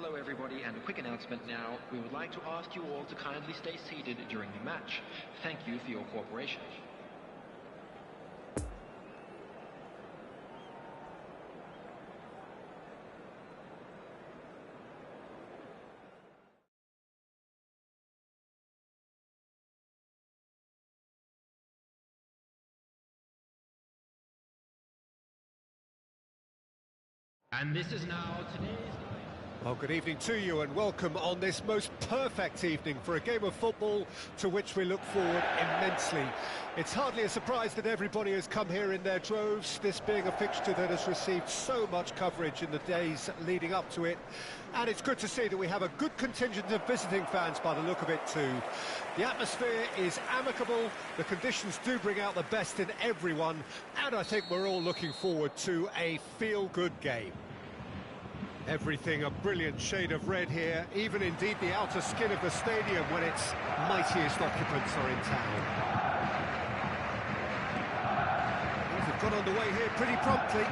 Hello everybody, and a quick announcement now. We would like to ask you all to kindly stay seated during the match. Thank you for your cooperation. And this is now today's... Well, good evening to you and welcome on this most perfect evening for a game of football to which we look forward immensely. It's hardly a surprise that everybody has come here in their droves, this being a fixture that has received so much coverage in the days leading up to it. And it's good to see that we have a good contingent of visiting fans by the look of it too. The atmosphere is amicable, the conditions do bring out the best in everyone, and I think we're all looking forward to a feel-good game. Everything a brilliant shade of red here, even indeed the outer skin of the stadium when its mightiest occupants are in town. Things have got underway here pretty promptly.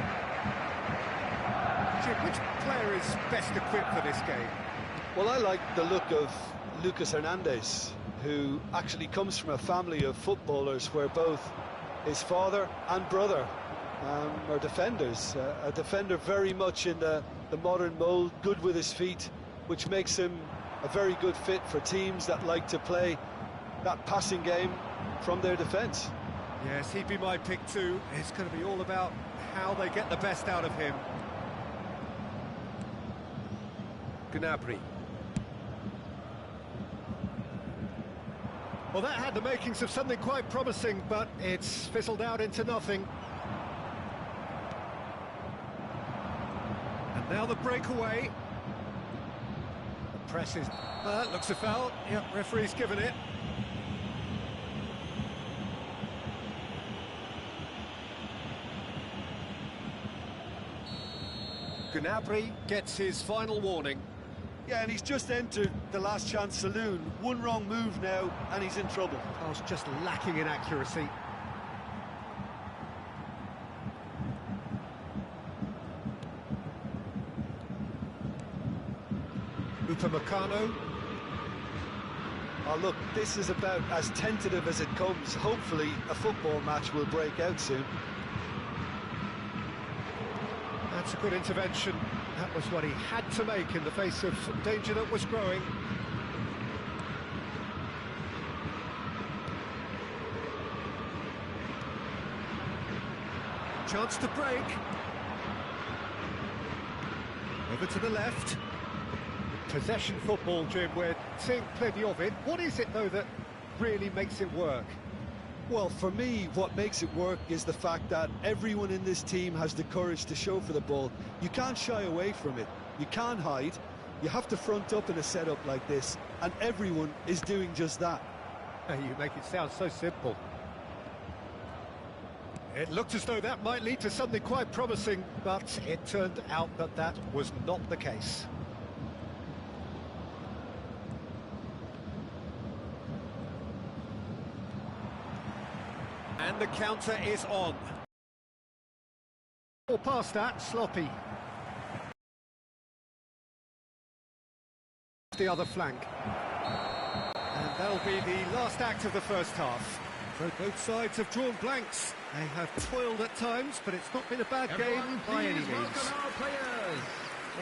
Jim, which player is best equipped for this game? Well, I like the look of Lucas Hernandez, who actually comes from a family of footballers where both his father and brother are defenders. A defender very much in the modern mould, good with his feet, which makes him a very good fit for teams that like to play that passing game from their defence. Yes, he'd be my pick too. It's going to be all about how they get the best out of him. Gnabry. Well, that had the makings of something quite promising, but it's fizzled out into nothing. And now the breakaway. The press is... looks a foul. Yep, referee's given it. Gnabry gets his final warning. Yeah, and he's just entered the last chance saloon. One wrong move now, and he's in trouble. Pass just lacking in accuracy. Upamecano. Oh, look, this is about as tentative as it comes. Hopefully, a football match will break out soon. That's a good intervention. That was what he had to make in the face of danger that was growing. Chance to break. Over to the left. Possession football, Jim, we're seeing plenty of it. What is it, though, that really makes it work? Well, for me, what makes it work is the fact that everyone in this team has the courage to show for the ball. You can't shy away from it. You can't hide. You have to front up in a setup like this, and everyone is doing just that. You make it sound so simple. It looked as though that might lead to something quite promising, but it turned out that that was not the case. And the counter is on. Or past that, sloppy. The other flank. And that'll be the last act of the first half. So both sides have drawn blanks. They have toiled at times, but it's not been a bad game by any means.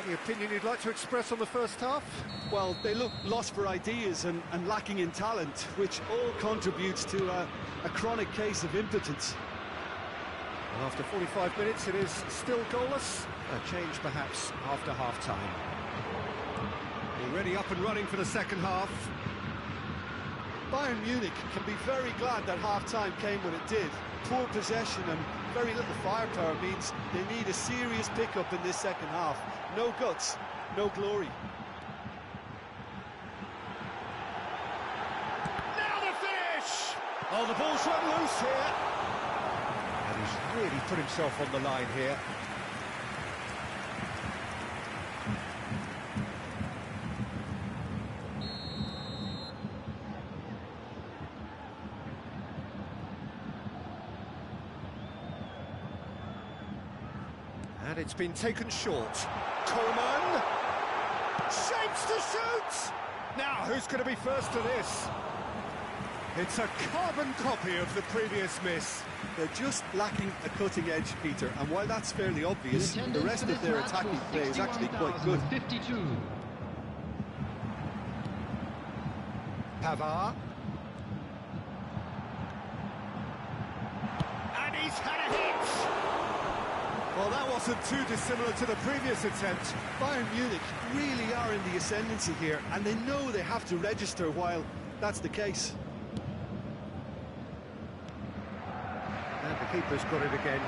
Any opinion you'd like to express on the first half? Well, they look lost for ideas and lacking in talent, which all contributes to a chronic case of impotence. And after 45 minutes, it is still goalless. A change, perhaps, after half-time. Already up and running for the second half. Bayern Munich can be very glad that half-time came when it did. Poor possession and very little firepower means they need a serious pickup in this second half. No guts, no glory. Now the finish! Oh, the ball's run loose here. And he's really put himself on the line here. And it's been taken short. Coleman! Shapes to shoot! Now, who's going to be first to this? It's a carbon copy of the previous miss. They're just lacking a cutting edge, Peter, and while that's fairly obvious, the rest of their attacking play is actually quite good. 52. Pavard. And he's had a hit! Well, that wasn't too dissimilar to the previous attempt. Bayern Munich really are in the ascendancy here, and they know they have to register while that's the case. And the keeper's got it again.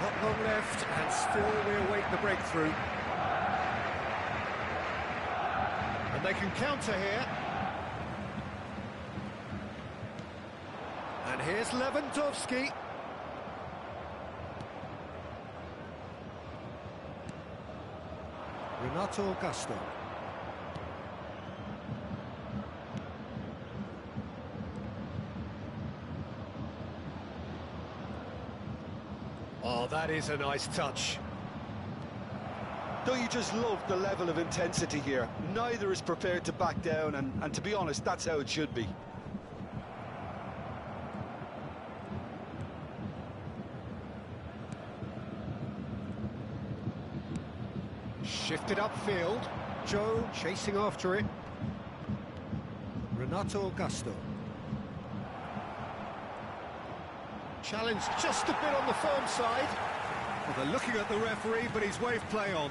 Not long left, and still we await the breakthrough. And they can counter here. And here's Lewandowski. Renato Augusto. Oh, that is a nice touch. Don't you just love the level of intensity here? Neither is prepared to back down, and to be honest, that's how it should be. Shifted upfield. Joe chasing after it. Renato Augusto. Challenge just a bit on the firm side. Well, they're looking at the referee, but he's waved play on.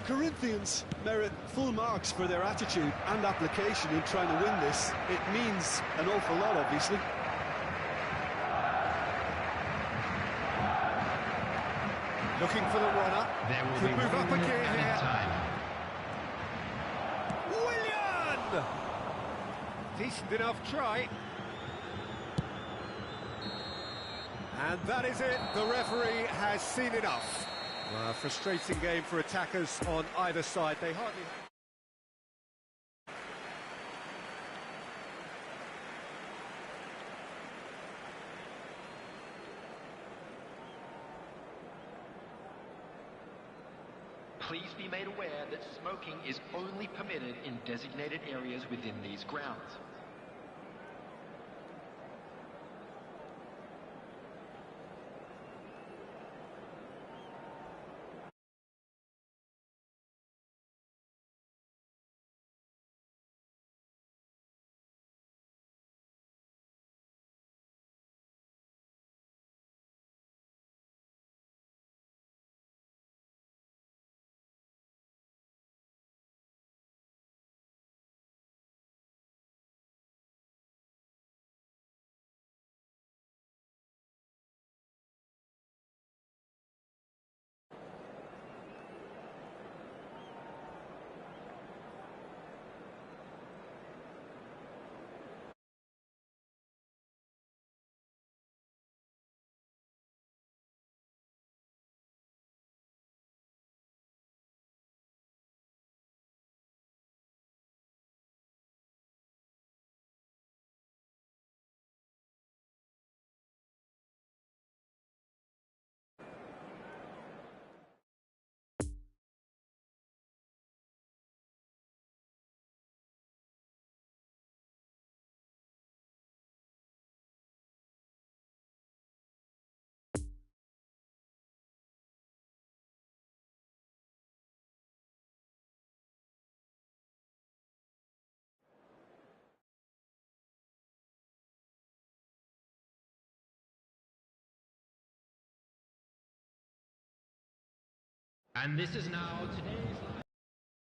Corinthians merit full marks for their attitude and application in trying to win this. It means an awful lot, obviously. Looking for the runner. There will Could be move up a gear here. time. Willian! Decent enough try. And that is it. The referee has seen enough. Frustrating game for attackers on either side. They hardly... Please be made aware that smoking is only permitted in designated areas within these grounds. And this is now today's...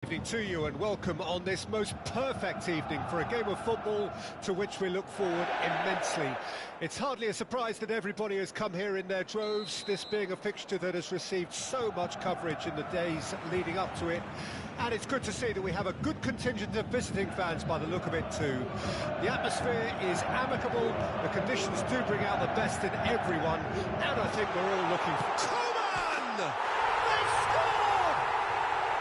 Evening to you and welcome on this most perfect evening for a game of football to which we look forward immensely. It's hardly a surprise that everybody has come here in their droves, this being a fixture that has received so much coverage in the days leading up to it. And it's good to see that we have a good contingent of visiting fans by the look of it too. The atmosphere is amicable, the conditions do bring out the best in everyone, and I think we're all looking for... Coman! They've scored!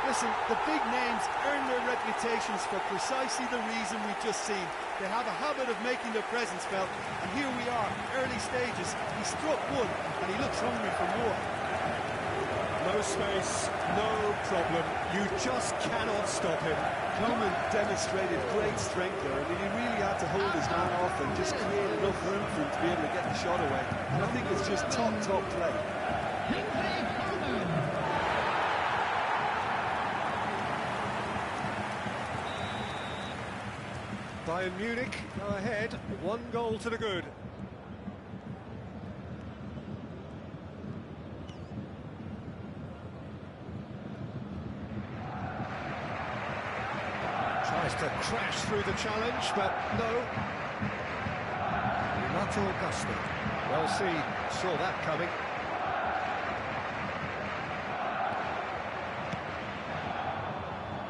Listen, the big names earn their reputations for precisely the reason we've just seen. They have a habit of making their presence felt, and here we are, early stages. He struck one, and he looks hungry for more. No space, no problem. You just cannot stop him. Coman demonstrated great strength there. I mean, he really had to hold his man off and just create enough room for him to be able to get the shot away. And I think it's just top play. Bayern Munich go ahead, 1 goal to the good. Tries to crash through the challenge, but no. Renato Augusto. Well, saw that coming.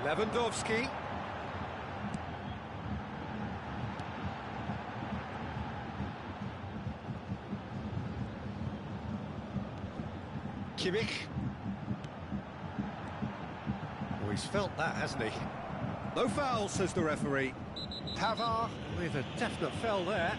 Lewandowski. Kimmich. Oh, he's felt that, hasn't he? No foul, says the referee. Pavard with a definite foul there.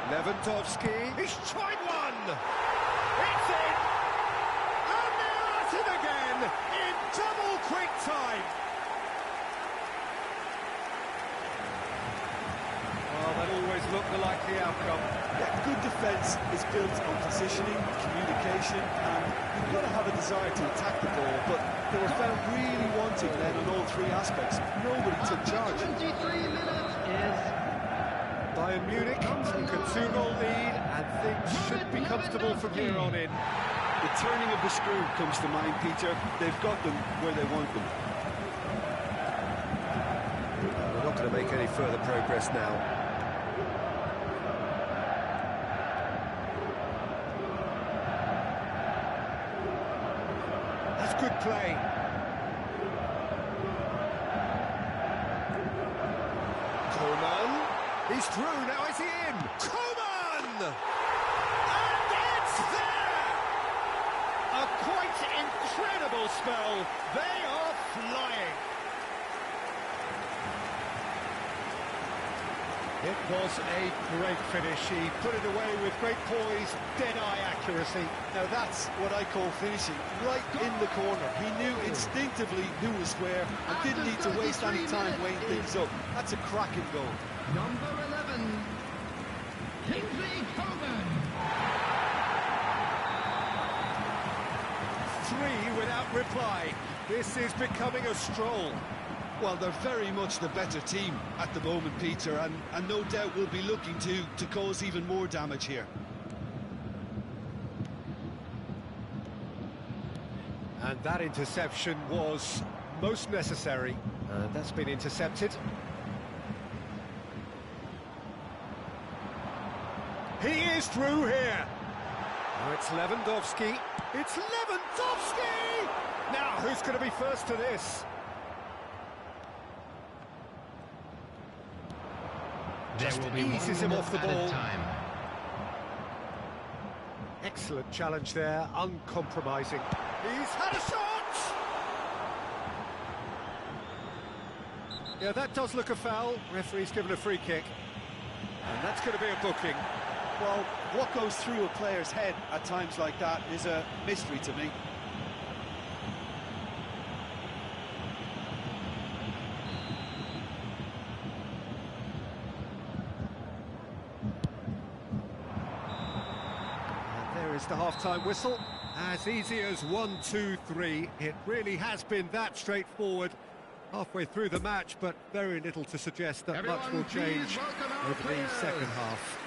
Lewandowski, he's tried one! It's in! And they're at it again, in double quick time! Well, that always looked the likely outcome. Yeah, good defence is built on positioning, communication, and you've got to have a desire to attack the ball, but they were found really wanting then on all three aspects. Nobody took charge. 23 minutes is... Bayern Munich took a 2-goal lead, and things should be comfortable from here on in. The turning of the screw comes to mind, Peter. They've got them where they want them. We're not going to make any further progress now. That's good play. Coman. He's through, now is he in? Coman! And it's there! A quite incredible spell. They are flying. It was a great finish. He put it away with great poise, dead-eye accuracy. Now that's what I call finishing, right in the corner. He knew instinctively who was where and didn't need to waste any time weighing things up. That's a cracking goal. Number 11, Kingsley Coman. 3 without reply. This is becoming a stroll. Well, they're very much the better team at the moment, Peter, and no doubt will be looking to cause even more damage here. And that interception was most necessary. And that's been intercepted. He is through here. Now it's Lewandowski. It's Lewandowski! Now, who's going to be first to this? Just eases him off the ball. Time. Excellent challenge there, uncompromising. He's had a shot! Yeah, that does look a foul. Referee's given a free kick. And that's going to be a booking. Well, what goes through a player's head at times like that is a mystery to me. Is the half-time whistle. As easy as 1, 2, 3. It really has been that straightforward halfway through the match, but very little to suggest that much will change over the second half.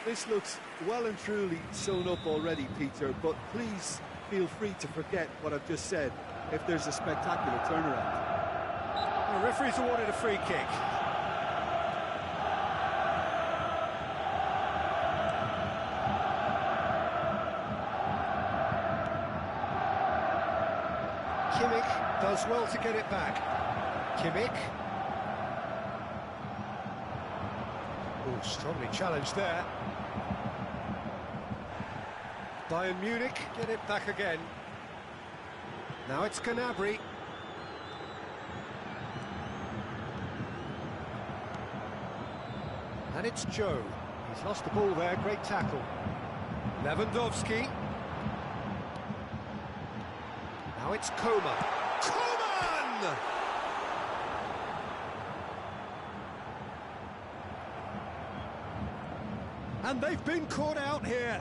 This looks well and truly sewn up already, Peter, but please feel free to forget what I've just said if there's a spectacular turnaround. The referee's awarded a free kick. Kimmich does well to get it back. Kimmich. Oh, strongly challenged there. Bayern Munich get it back again. Now it's Gnabry. And it's Joe. He's lost the ball there, great tackle. Lewandowski. Now it's Coman. Coman! And they've been caught out here.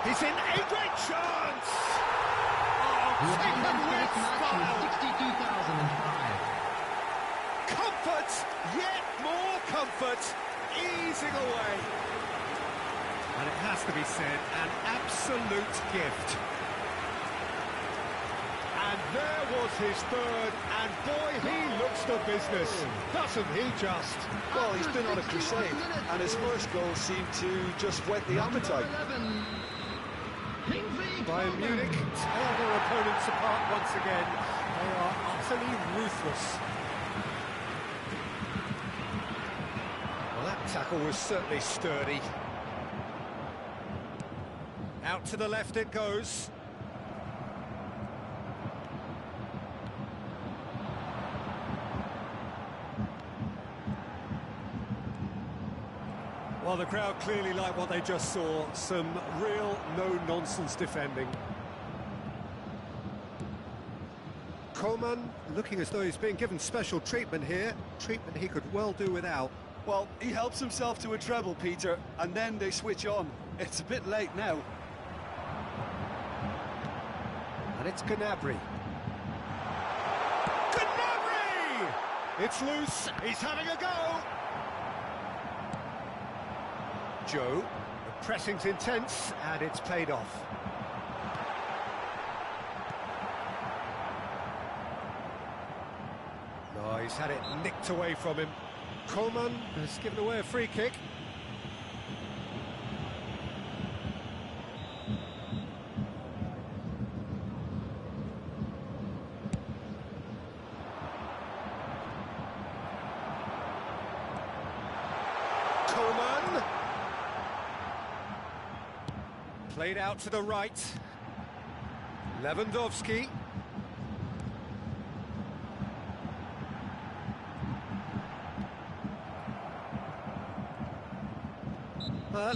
He's in a great chance! Oh, taken with style! 62,005. Comfort, yet more comfort, easing away. And it has to be said, an absolute gift. And there was his third, and boy, he looks the business, doesn't he just? Well, he's been on a crusade, and his first goal seemed to just whet the appetite. Bayern Munich tear their opponents apart once again. They are utterly ruthless. Well, that tackle was certainly sturdy. Out to the left it goes. Well, the crowd clearly like what they just saw. Some real no-nonsense defending. Coman looking as though he's being given special treatment here. Treatment he could well do without. Well, he helps himself to a treble, Peter, and then they switch on. It's a bit late now. And it's Gnabry. Gnabry! It's loose. He's having a go. Joe, the pressing's intense, and it's paid off. No, he's had it nicked away from him. Coman has given away a free kick. Coman. Played out to the right. Lewandowski.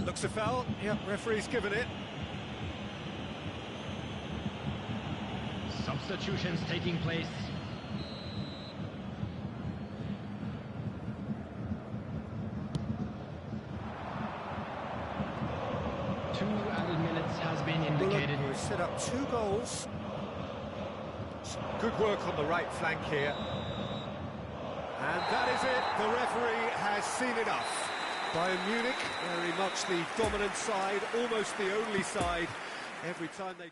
Looks a foul. Yep, referee's given it. Substitutions taking place. Two added minutes has been indicated. We've set up 2 goals. Some good work on the right flank here. And that is it. The referee has seen enough. Bayern Munich, very much the dominant side, almost the only side. Every time they...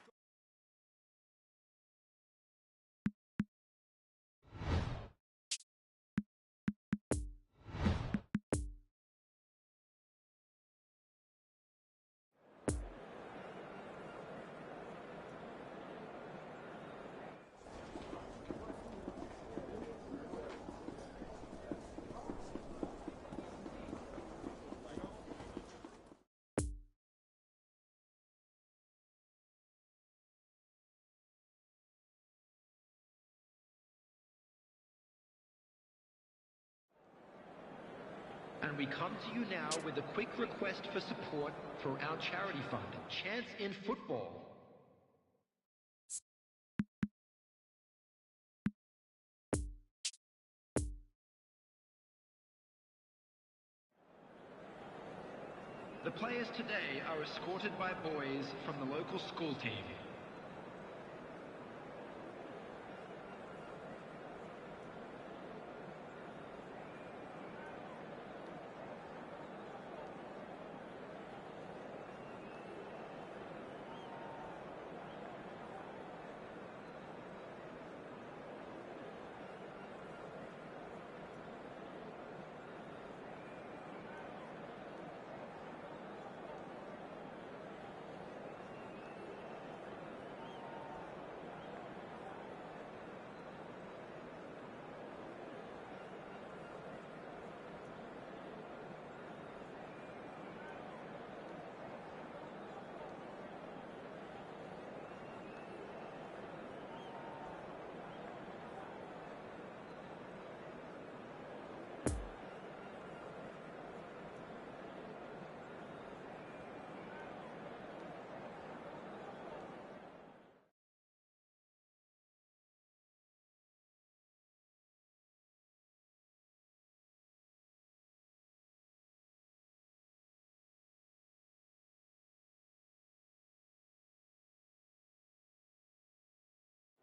And we come to you now with a quick request for support for our charity fund, Chance in Football. The players today are escorted by boys from the local school team.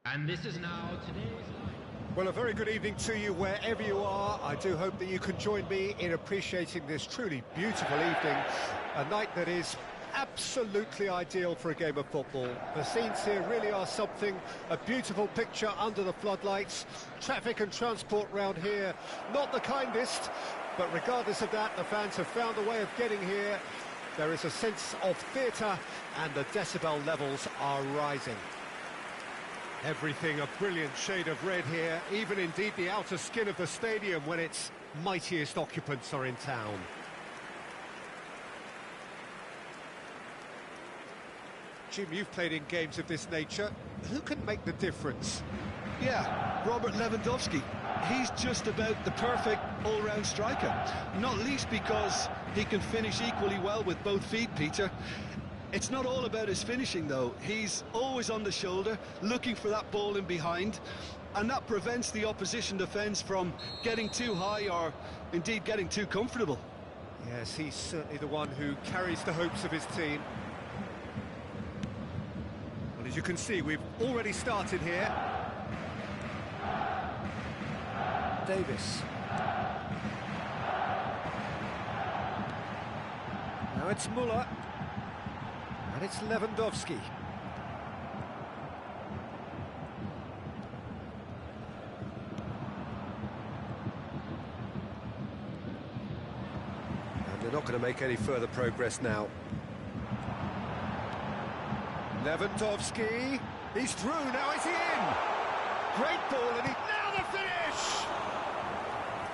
And this is now today's... Well, a very good evening to you wherever you are. I do hope that you can join me in appreciating this truly beautiful evening, a night that is absolutely ideal for a game of football. The scenes here really are something, a beautiful picture under the floodlights. Traffic and transport round here, not the kindest, but regardless of that, the fans have found a way of getting here. There is a sense of theatre and the decibel levels are rising. Everything a brilliant shade of red here, even indeed the outer skin of the stadium when its mightiest occupants are in town. Jim, you've played in games of this nature. Who can make the difference? Yeah, Robert Lewandowski. He's just about the perfect all-round striker. Not least because he can finish equally well with both feet, Peter. It's not all about his finishing, though. He's always on the shoulder, looking for that ball in behind, and that prevents the opposition defence from getting too high or, indeed, getting too comfortable. Yes, he's certainly the one who carries the hopes of his team. Well, as you can see, we've already started here. Davis. Now it's Muller. And it's Lewandowski. And they're not going to make any further progress now. Lewandowski. He's through, now is he in? Great ball, and now the finish!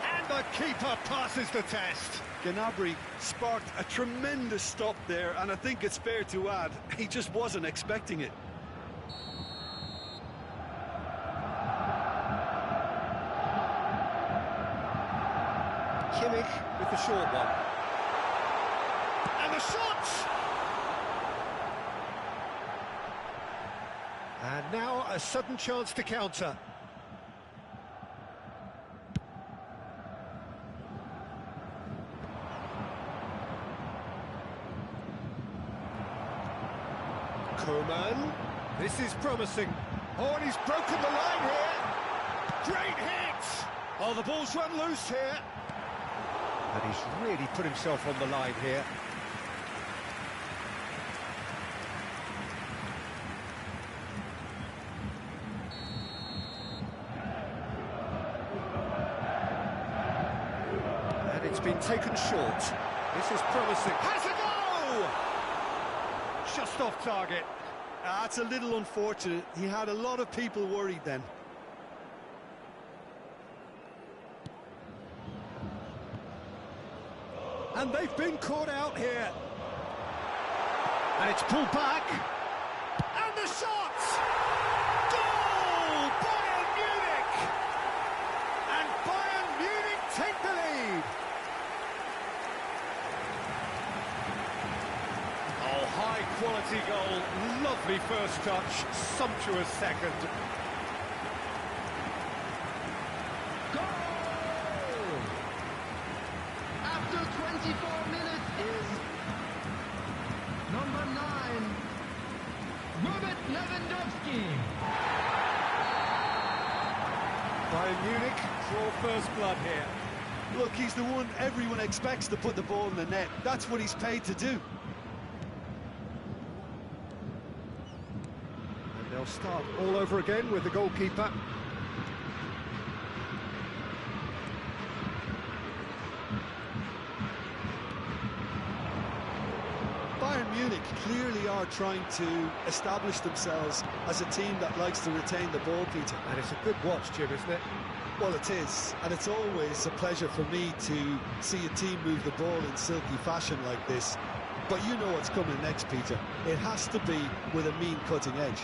And the keeper passes the test. Gnabry sparked a tremendous stop there, and I think it's fair to add, he just wasn't expecting it. Kimmich with the short one. And the shot! And now a sudden chance to counter. Koeman, this is promising. Oh, and he's broken the line here. Great hit! Oh, the ball's run loose here. And he's really put himself on the line here. And it's been taken short. This is promising. Has a go! Just off target. That's a little unfortunate. He had a lot of people worried then. And they've been caught out here. And it's pulled back. And the shot! Goal! Bayern Munich! And Bayern Munich take the lead. Oh, high-quality goal. Lovely first touch. Sumptuous second. Goal! After 24 minutes is number 9, Robert Lewandowski. Bayern Munich draw first blood here. Look, he's the one everyone expects to put the ball in the net. That's what he's paid to do. And they'll start all over again with the goalkeeper. Bayern Munich clearly are trying to establish themselves as a team that likes to retain the ball, Peter. And it's a good watch, Jim, isn't it? Well, it is, and it's always a pleasure for me to see a team move the ball in silky fashion like this. But you know what's coming next, Peter. It has to be with a mean cutting edge.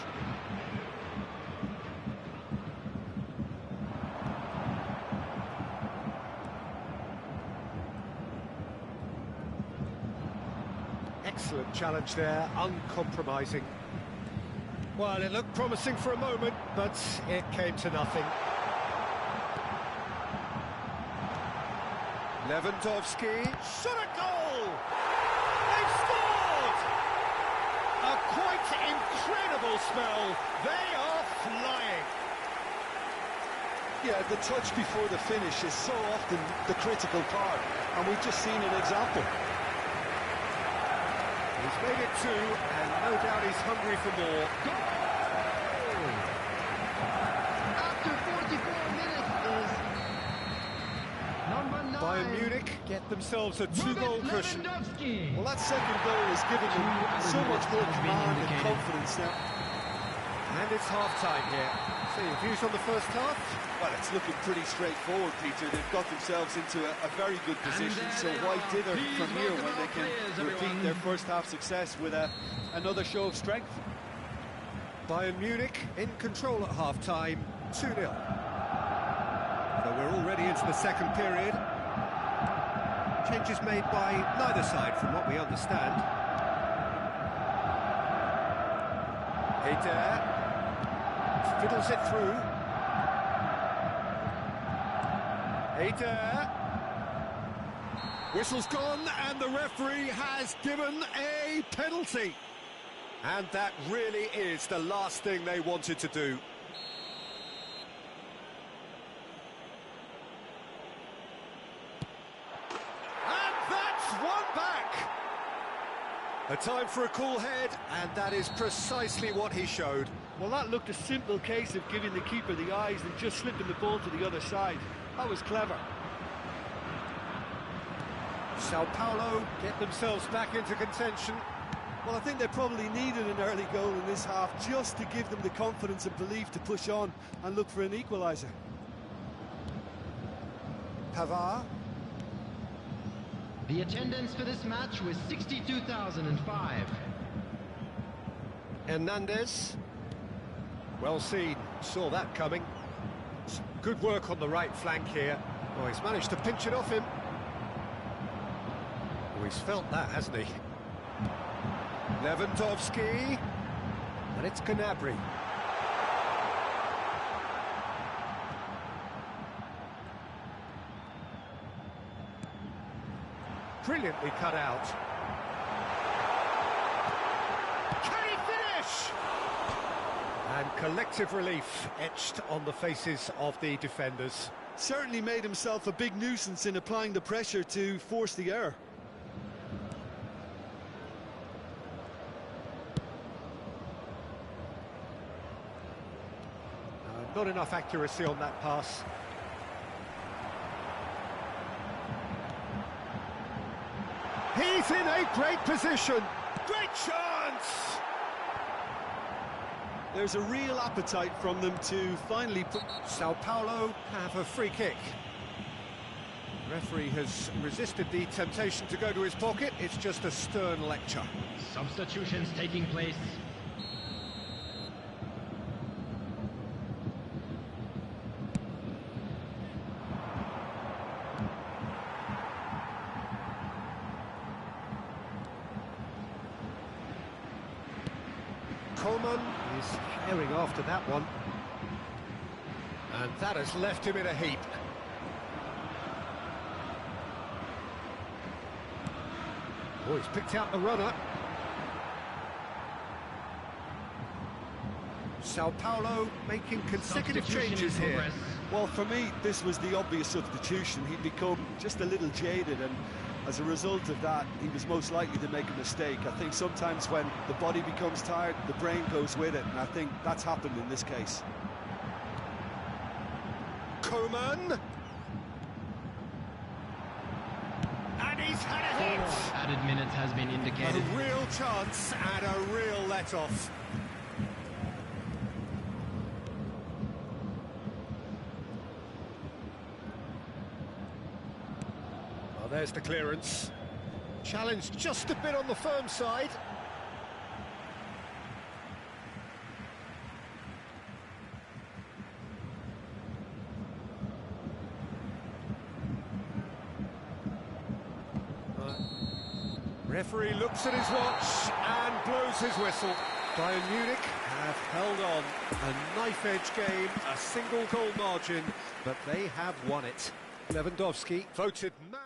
Excellent challenge there, uncompromising. Well, it looked promising for a moment, but it came to nothing. Lewandowski, shot a goal! They've scored! A quite incredible spell. They are flying. Yeah, the touch before the finish is so often the critical part, and we've just seen an example. He's made it 2, and no doubt he's hungry for more. After 44 minutes is number 9. Bayern Munich get themselves a 2-goal cushion. Well, that second goal has given them so much more command and confidence now. And it's half-time here. So your views on the first half? Well, it's looking pretty straightforward, Peter. They've got themselves into a very good position, so why dither from here when they can repeat their first half success with another show of strength? Bayern Munich in control at half-time, 2-0. So we're already into the second period. Changes made by neither side, from what we understand. Eder fiddles it through. Eder. Whistle's gone, and the referee has given a penalty. And that really is the last thing they wanted to do. And that's one back. A time for a cool head, and that is precisely what he showed. Well, that looked a simple case of giving the keeper the eyes and just slipping the ball to the other side. That was clever. Sao Paulo get themselves back into contention. Well, I think they probably needed an early goal in this half just to give them the confidence and belief to push on and look for an equaliser. Pavard. The attendance for this match was 62,005. Hernandez. Well seen, saw that coming. Some good work on the right flank here. Oh, he's managed to pinch it off him. Oh, he's felt that, hasn't he? Lewandowski. And it's Gnabry. Brilliantly cut out. Can he finish? And collective relief etched on the faces of the defenders. Certainly made himself a big nuisance in applying the pressure to force the error. Not enough accuracy on that pass. He's in a great position. Great chance! There's a real appetite from them to finally put... Sao Paulo have a free kick. The referee has resisted the temptation to go to his pocket. It's just a stern lecture. Substitutions taking place. Coleman is herring after that one. And that has left him in a heap. Oh, he's picked out the runner. Sao Paulo making consecutive changes here. Well, for me, this was the obvious substitution. He'd become just a little jaded, and as a result of that, he was most likely to make a mistake. I think sometimes when the body becomes tired, the brain goes with it, and I think that's happened in this case. Coman. And he's had a hit. Added minutes has been indicated. A real chance and a real let-off. Well, there's the clearance. Challenged just a bit on the firm side. Referee looks at his watch and blows his whistle. Bayern Munich have held on. A knife-edge game, a single goal margin, but they have won it. Lewandowski voted man.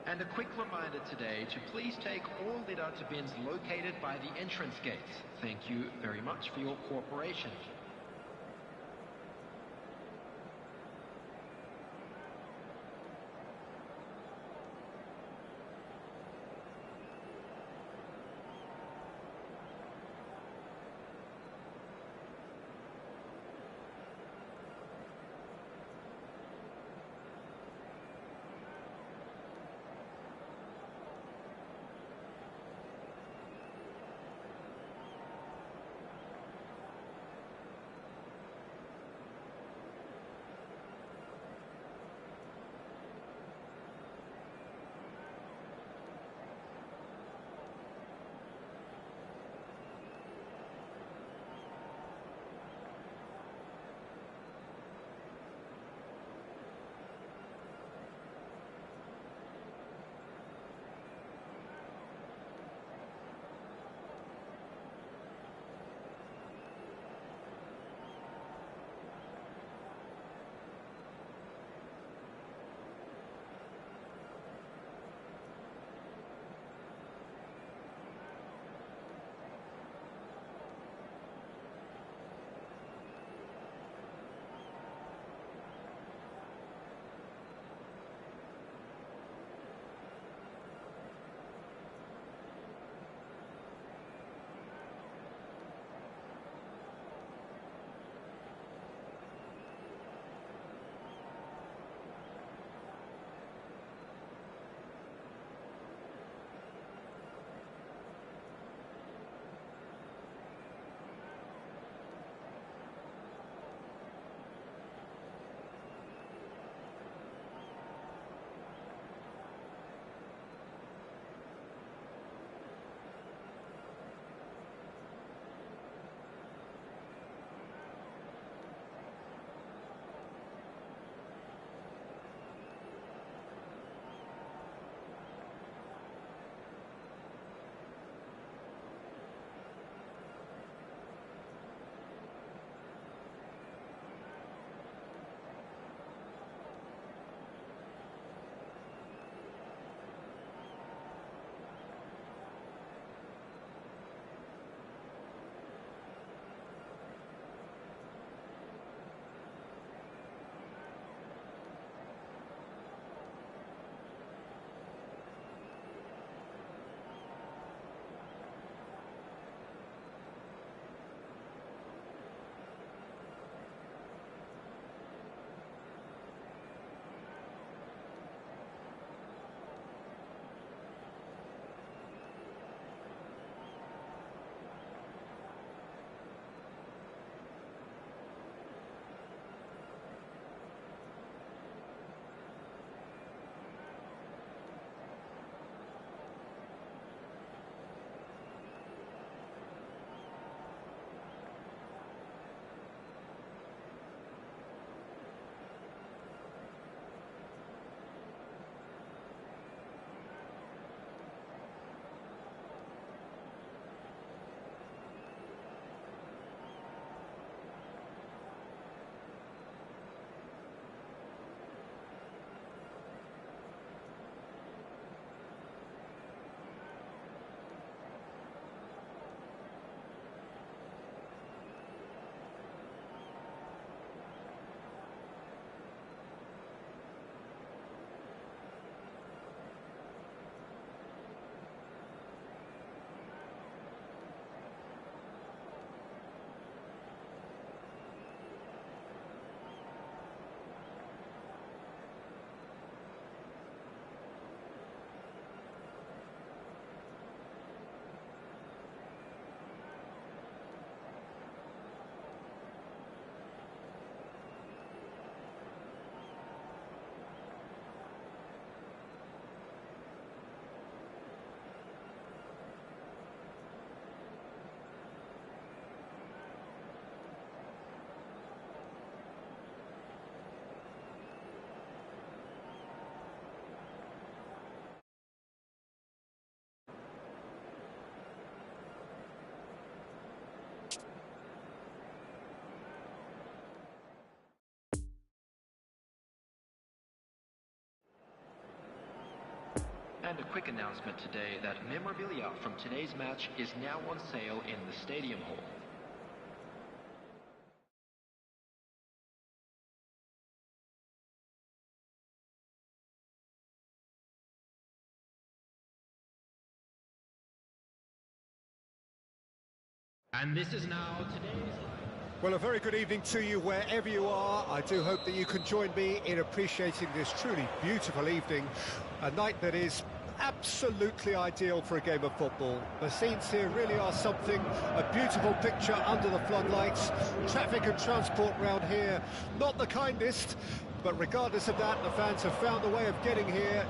And a quick reminder today to please take all lead-out bins located by the entrance gates. Thank you very much for your cooperation. And a quick announcement today that memorabilia from today's match is now on sale in the Stadium Hall. And this is now today's... Well, a very good evening to you wherever you are. I do hope that you can join me in appreciating this truly beautiful evening, a night that is absolutely ideal for a game of football. The scenes here really are something, a beautiful picture under the floodlights. Traffic and transport round here, not the kindest, but regardless of that, the fans have found a way of getting here.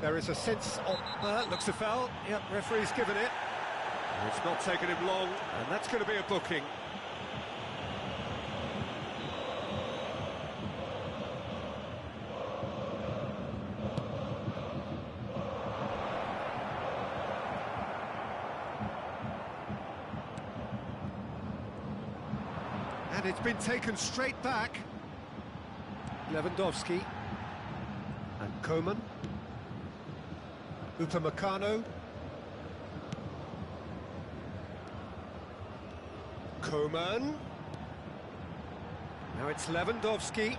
There is a sense of... looks a foul. Yep, referee's given it. It's not taken him long, and that's going to be a booking. And it's been taken straight back. Lewandowski and Koeman. Upamecano. Koeman. Now it's Lewandowski.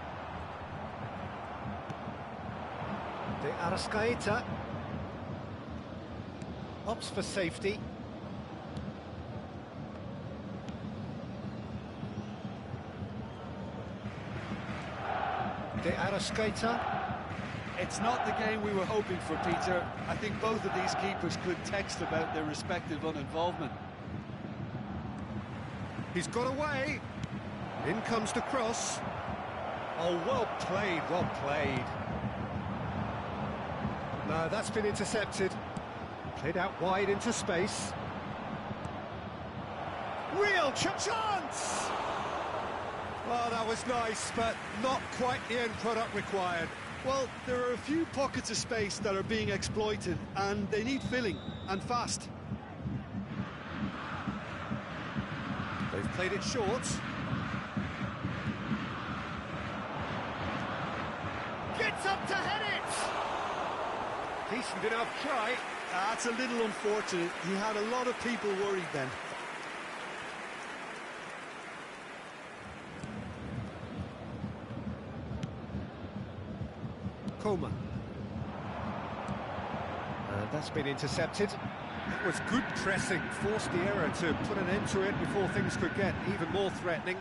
De Arrascaeta. Opts for safety. De Arrascaeta. It's not the game we were hoping for, Peter. I think both of these keepers could text about their respective uninvolvement. He's got away. In comes the cross. Oh, well played, well played. No, that's been intercepted. Played out wide into space. Real chance! Oh, that was nice, but not quite the end product required. Well, there are a few pockets of space that are being exploited, and they need filling, and fast. They've played it short. Gets up to head it! Decent enough try. That's a little unfortunate. He had a lot of people worried then. Koeman. And that's been intercepted. It was good pressing, forced the error to put an end to it before things could get even more threatening.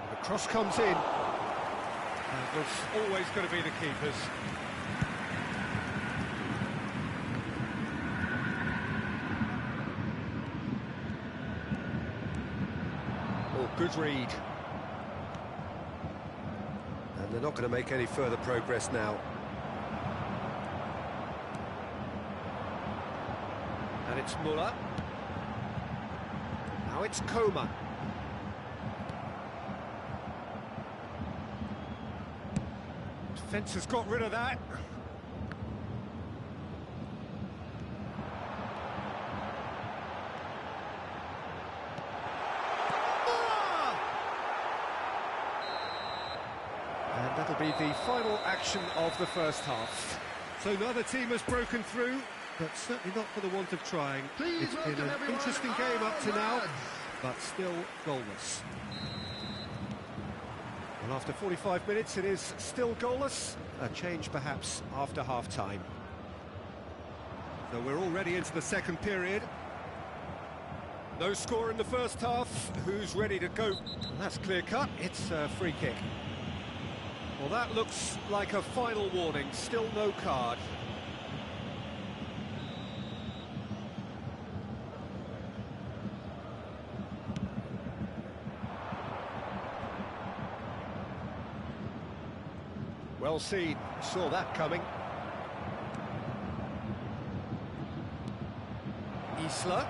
And the cross comes in. That was always going to be the keepers. Oh, good read. And they're not going to make any further progress now. And it's Muller. Now it's Koeman. Defence has got rid of that. And that'll be the final action of the first half. So neither team has broken through, but certainly not for the want of trying. It's been an interesting game up to now, but still goalless. Well, after 45 minutes, it is still goalless. A change, perhaps, after half-time. So we're already into the second period. No score in the first half. Who's ready to go? And that's clear-cut. It's a free kick. Well, that looks like a final warning. Still no card. Well seen, saw that coming. Isla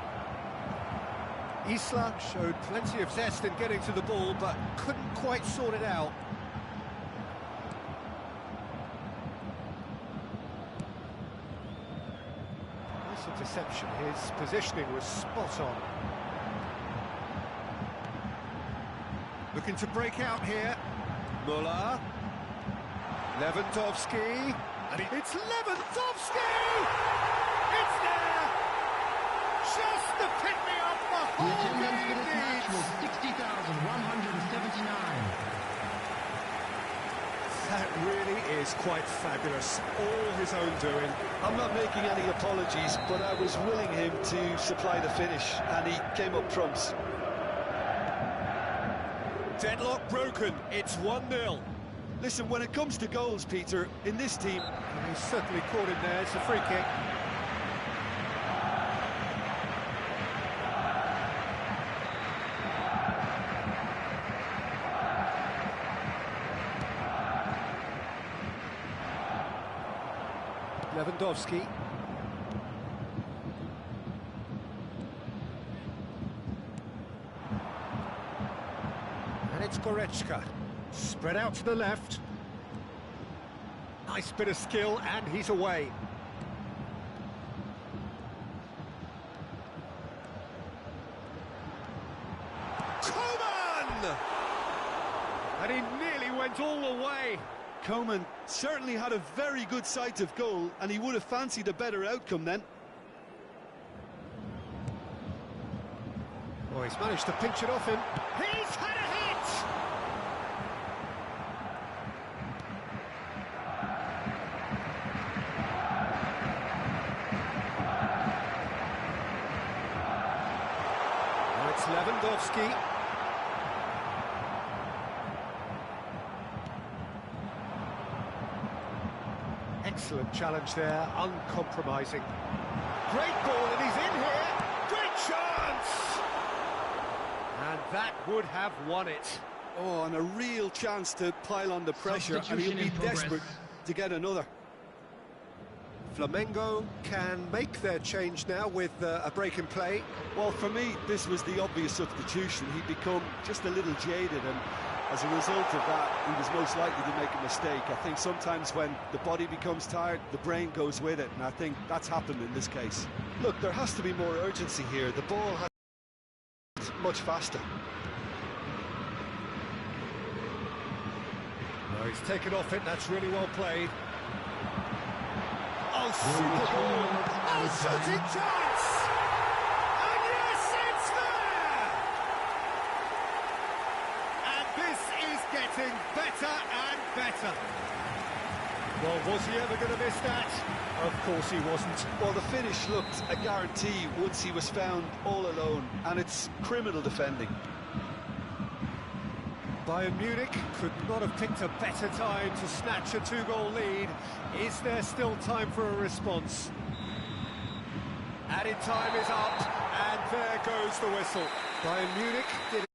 showed plenty of zest in getting to the ball, but couldn't quite sort it out. Nice interception, his positioning was spot on. Looking to break out here. Muller. Lewandowski, It's Lewandowski! It's there! Just the pick-me-up the The whole attendance for game this match needs. was 60,179. That really is quite fabulous. All his own doing. I'm not making any apologies, but I was willing him to supply the finish, and he came up trumps. Deadlock broken. It's 1-0. Listen, when it comes to goals, Peter, in this team... He's certainly caught him there. It's a free kick. Lewandowski. And it's Goretzka. Spread out to the left. Nice bit of skill, and he's away. Coman! And he nearly went all the way. Coman certainly had a very good sight of goal, and he would have fancied a better outcome then. Oh, he's managed to pinch it off him. He's had a hit! Now it's Lewandowski. Excellent challenge there, uncompromising. Great ball, and he's in here. Great chance! And that would have won it. Oh, and a real chance to pile on the pressure, and he'll be desperate to get another. Flamengo can make their change now with a break in play. Well, for me, this was the obvious substitution. He'd become just a little jaded, and as a result of that, he was most likely to make a mistake. I think sometimes when the body becomes tired, the brain goes with it, and I think that's happened in this case. Look, there has to be more urgency here. The ball has much faster. No, he's taken off it, that's really well played. Oh, super ball! Oh, shooting chance! And yes, it's there! And this is getting better and better. Well, was he ever going to miss that? Of course he wasn't. Well, the finish looked a guarantee once he was found all alone, and it's criminal defending. Bayern Munich could not have picked a better time to snatch a two-goal lead. Is there still time for a response? Added time is up, and there goes the whistle. Bayern Munich did